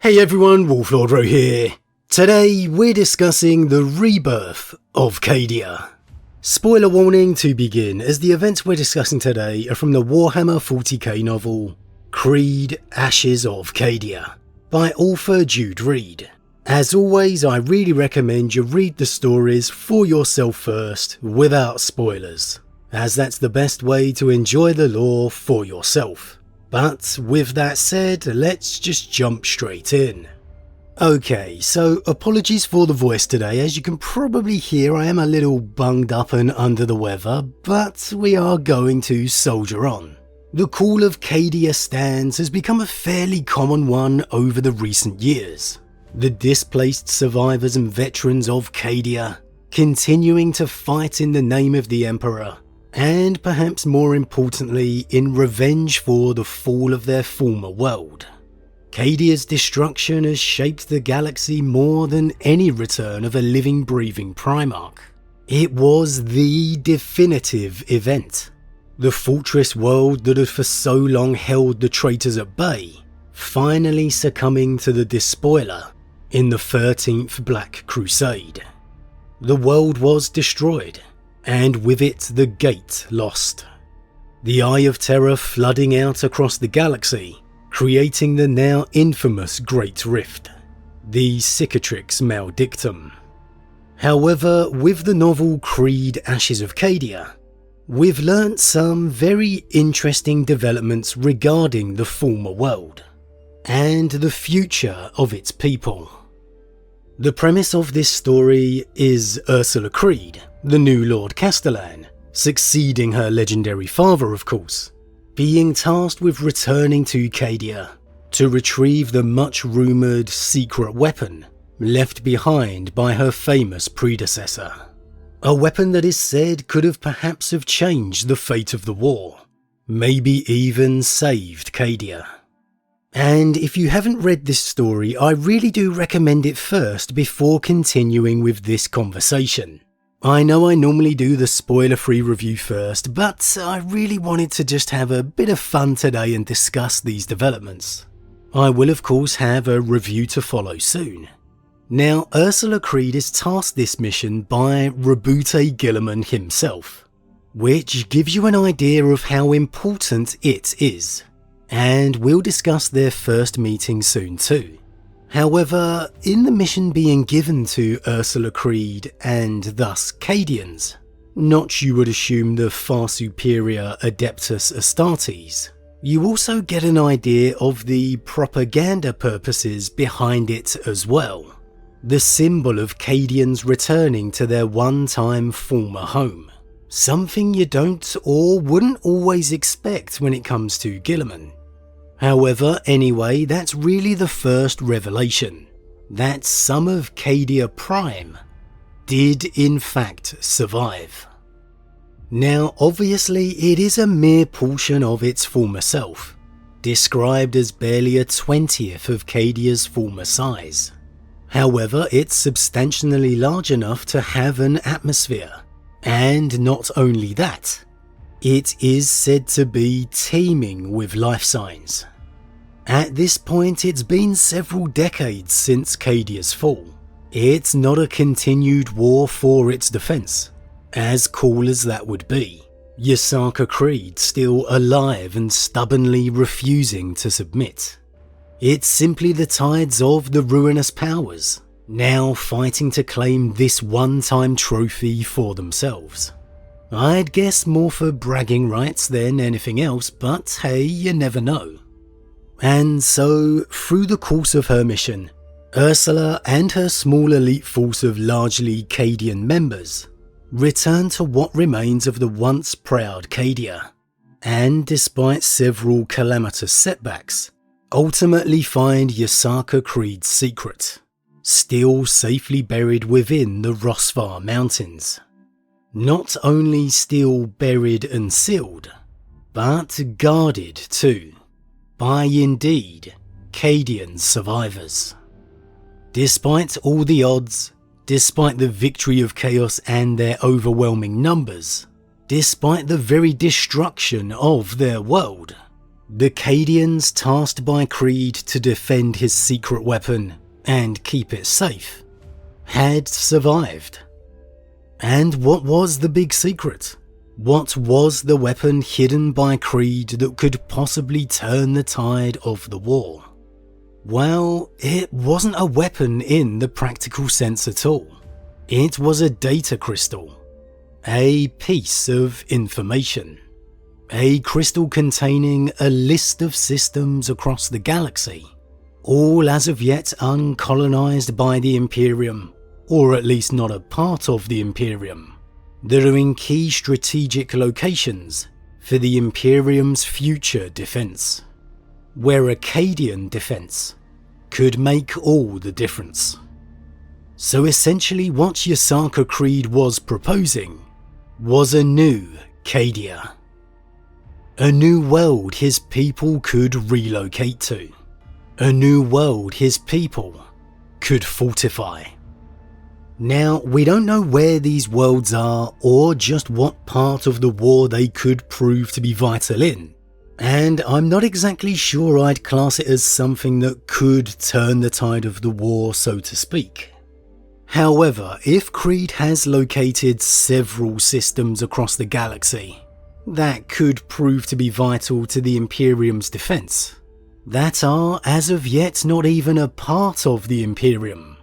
Hey everyone, Wolf Lord Rho here. Today we're discussing the Rebirth of Cadia. Spoiler warning to begin, as the events we're discussing today are from the Warhammer 40k novel Creed Ashes of Cadia by author Jude Reid. As always, I really recommend you read the stories for yourself first without spoilers, as that's the best way to enjoy the lore for yourself. But with that said, let's just jump straight in. Okay, so apologies for the voice today. As you can probably hear, I am a little bunged up and under the weather, but we are going to soldier on. The Call of Cadia stands has become a fairly common one over the recent years. The displaced survivors and veterans of Cadia continuing to fight in the name of the Emperor, and perhaps more importantly, in revenge for the fall of their former world. Cadia's destruction has shaped the galaxy more than any return of a living, breathing Primarch. It was the definitive event. The fortress world that had for so long held the traitors at bay, finally succumbing to the despoiler in the 13th Black Crusade. The world was destroyed, and with it the gate lost. The Eye of Terror flooding out across the galaxy, creating the now infamous Great Rift, the Cicatrix Maledictum. However, with the novel Creed Ashes of Cadia, we've learnt some very interesting developments regarding the former world, and the future of its people. The premise of this story is Ursula Creed, the new Lord Castellan, succeeding her legendary father of course, being tasked with returning to Cadia to retrieve the much rumoured secret weapon left behind by her famous predecessor. A weapon that is said could have perhaps have changed the fate of the war, maybe even saved Cadia. And if you haven't read this story, I really do recommend it first before continuing with this conversation. I know I normally do the spoiler-free review first, but I really wanted to just have a bit of fun today and discuss these developments. I will of course have a review to follow soon. Now, Ursula Creed is tasked this mission by Rebirth Gilliman himself, which gives you an idea of how important it is. And we'll discuss their first meeting soon too. However, in the mission being given to Ursula Creed and thus Cadians, not you would assume the far superior Adeptus Astartes, you also get an idea of the propaganda purposes behind it as well. The symbol of Cadians returning to their one-time former home. Something you don't or wouldn't always expect when it comes to Gilliman. However, anyway, that's really the first revelation, that some of Cadia Prime did in fact survive. Now obviously it is a mere portion of its former self, described as barely a 20th of Cadia's former size. However, it's substantially large enough to have an atmosphere, and not only that, it is said to be teeming with life signs. At this point, it's been several decades since Cadia's fall. It's not a continued war for its defense, as cool as that would be. Yasaka Creed still alive and stubbornly refusing to submit. It's simply the tides of the ruinous powers, now fighting to claim this one-time trophy for themselves. I'd guess more for bragging rights than anything else, but hey, you never know. And so, through the course of her mission, Ursula and her small elite force of largely Cadian members return to what remains of the once proud Cadia, and despite several calamitous setbacks, ultimately find Yasaka Creed's secret, still safely buried within the Rosvar Mountains. Not only still buried and sealed, but guarded too, by indeed Cadian survivors. Despite all the odds, despite the victory of chaos and their overwhelming numbers, despite the very destruction of their world, The Cadians tasked by Creed to defend his secret weapon and keep it safe had survived. And what was the big secret? What was the weapon hidden by Creed that could possibly turn the tide of the war? Well, it wasn't a weapon in the practical sense at all. It was a data crystal, a piece of information, a crystal containing a list of systems across the galaxy, all as of yet uncolonized by the Imperium, or at least not a part of the Imperium, that are in key strategic locations for the Imperium's future defense, where a Cadian defense could make all the difference. So essentially what Yasaka Creed was proposing was a new Cadia. A new world his people could relocate to. A new world his people could fortify. Now, we don't know where these worlds are or just what part of the war they could prove to be vital in, and I'm not exactly sure I'd class it as something that could turn the tide of the war, so to speak. However, if Creed has located several systems across the galaxy that could prove to be vital to the Imperium's defense, that are as of yet not even a part of the Imperium,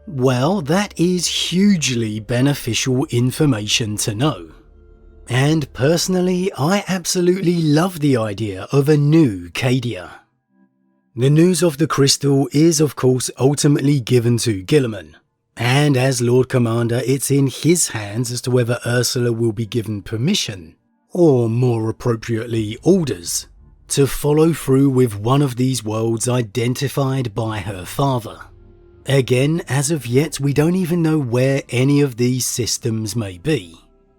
well, that is hugely beneficial information to know. And personally, I absolutely love the idea of a new Cadia. The news of the crystal is of course ultimately given to Guilliman, and as Lord Commander it's in his hands as to whether Ursula will be given permission, or more appropriately orders, to follow through with one of these worlds identified by her father. Again, as of yet we don't even know where any of these systems may be.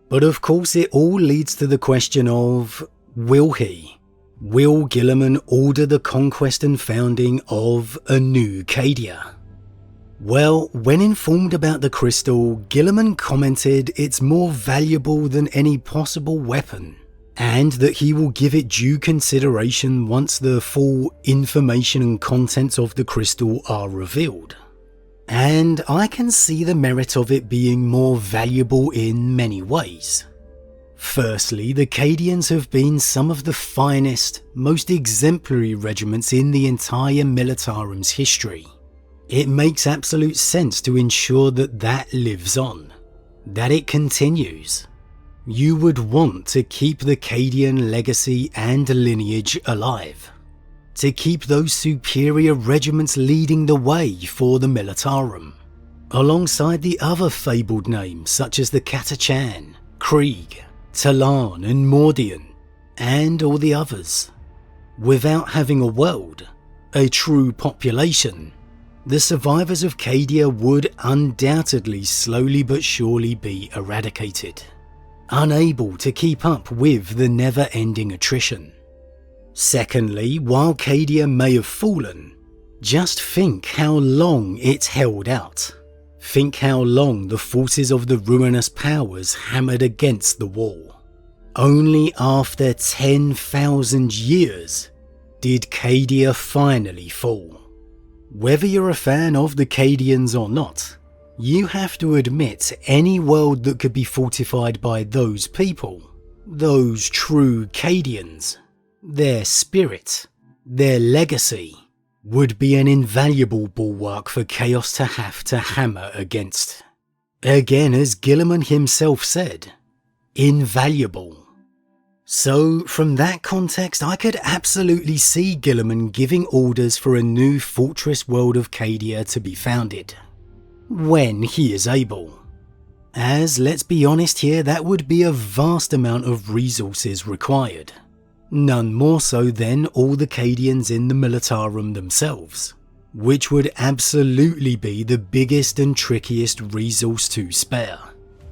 But of course it all leads to the question of, will Guilliman order the conquest and founding of a new Cadia? Well, when informed about the crystal, Guilliman commented it's more valuable than any possible weapon, and that he will give it due consideration once the full information and contents of the crystal are revealed. And I can see the merit of it being more valuable in many ways. Firstly, the Cadians have been some of the finest, most exemplary regiments in the entire Militarum's history. It makes absolute sense to ensure that that lives on, that it continues. You would want to keep the Cadian legacy and lineage alive, to keep those superior regiments leading the way for the Militarum, alongside the other fabled names such as the Catachan, Krieg, Talan and Mordian, and all the others. Without having a world, a true population, the survivors of Cadia would undoubtedly slowly but surely be eradicated, unable to keep up with the never-ending attrition. Secondly, while Cadia may have fallen, just think how long it held out. Think how long the forces of the ruinous powers hammered against the wall. Only after 10,000 years did Cadia finally fall. Whether you're a fan of the Cadians or not, you have to admit any world that could be fortified by those people, those true Cadians, their spirit, their legacy, would be an invaluable bulwark for Chaos to have to hammer against. Again, as Guilliman himself said, invaluable. So from that context, I could absolutely see Guilliman giving orders for a new fortress world of Cadia to be founded, when he is able. As, let's be honest here, that would be a vast amount of resources required. None more so than all the Cadians in the Militarum themselves, which would absolutely be the biggest and trickiest resource to spare,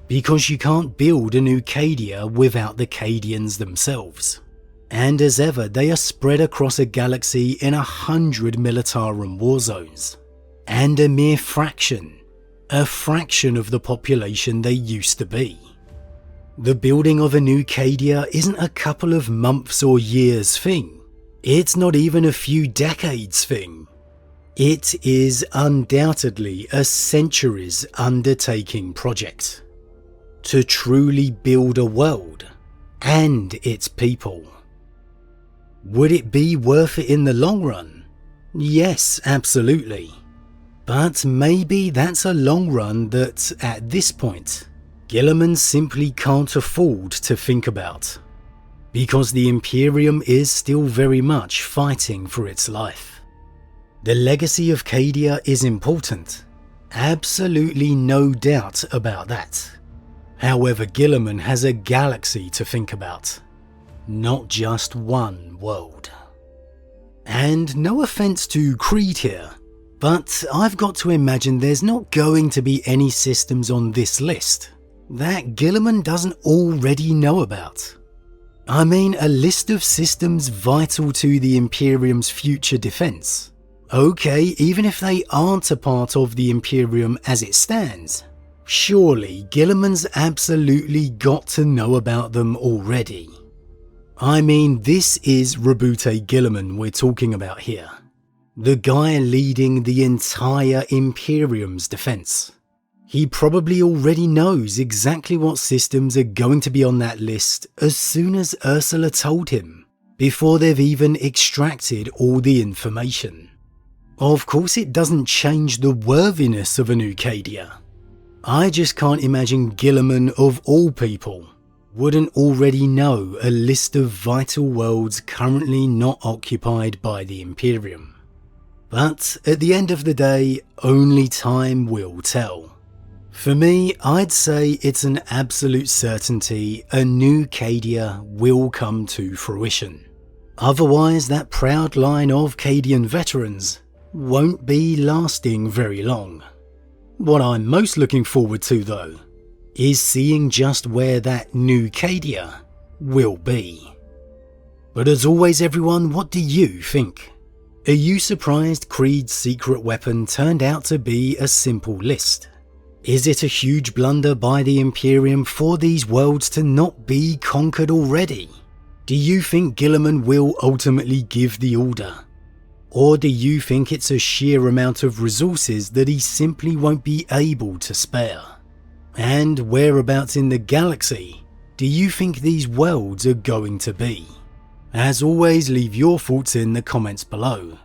because you can't build a new Cadia without the Cadians themselves. And as ever, they are spread across a galaxy in 100 Militarum war zones, and a mere fraction of the population they used to be. The building of a new Cadia isn't a couple of months or years thing. It's not even a few decades thing. It is undoubtedly a centuries undertaking project to truly build a world and its people. Would it be worth it in the long run? Yes, absolutely. But maybe that's a long run that, at this point, Guilliman simply can't afford to think about, because the Imperium is still very much fighting for its life. The legacy of Cadia is important, absolutely no doubt about that. However, Guilliman has a galaxy to think about, not just one world. And no offense to Creed here, but I've got to imagine there's not going to be any systems on this list that Guilliman doesn't already know about. I mean, a list of systems vital to the Imperium's future defense. Okay, even if they aren't a part of the Imperium as it stands, surely Guilliman's absolutely got to know about them already. I mean, this is Roboute Guilliman we're talking about here. The guy leading the entire Imperium's defense. He probably already knows exactly what systems are going to be on that list as soon as Ursula told him, before they've even extracted all the information. Of course, it doesn't change the worthiness of a new Cadia. I just can't imagine Guilliman, of all people, wouldn't already know a list of vital worlds currently not occupied by the Imperium. But at the end of the day, only time will tell. For me, I'd say it's an absolute certainty a new Cadia will come to fruition. Otherwise, that proud line of Cadian veterans won't be lasting very long. What I'm most looking forward to, though, is seeing just where that new Cadia will be. But as always, everyone, what do you think? Are you surprised Creed's secret weapon turned out to be a simple list? Is it a huge blunder by the Imperium for these worlds to not be conquered already? Do you think Guilliman will ultimately give the order? Or do you think it's a sheer amount of resources that he simply won't be able to spare? And whereabouts in the galaxy do you think these worlds are going to be? As always, leave your thoughts in the comments below.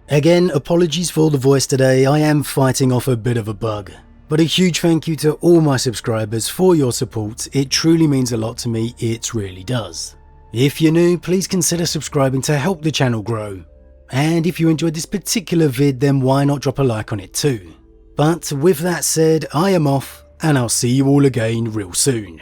Again, apologies for the voice today, I am fighting off a bit of a bug. But a huge thank you to all my subscribers for your support, it truly means a lot to me, it really does. If you're new, please consider subscribing to help the channel grow. And if you enjoyed this particular vid, then why not drop a like on it too. But with that said, I am off, and I'll see you all again real soon.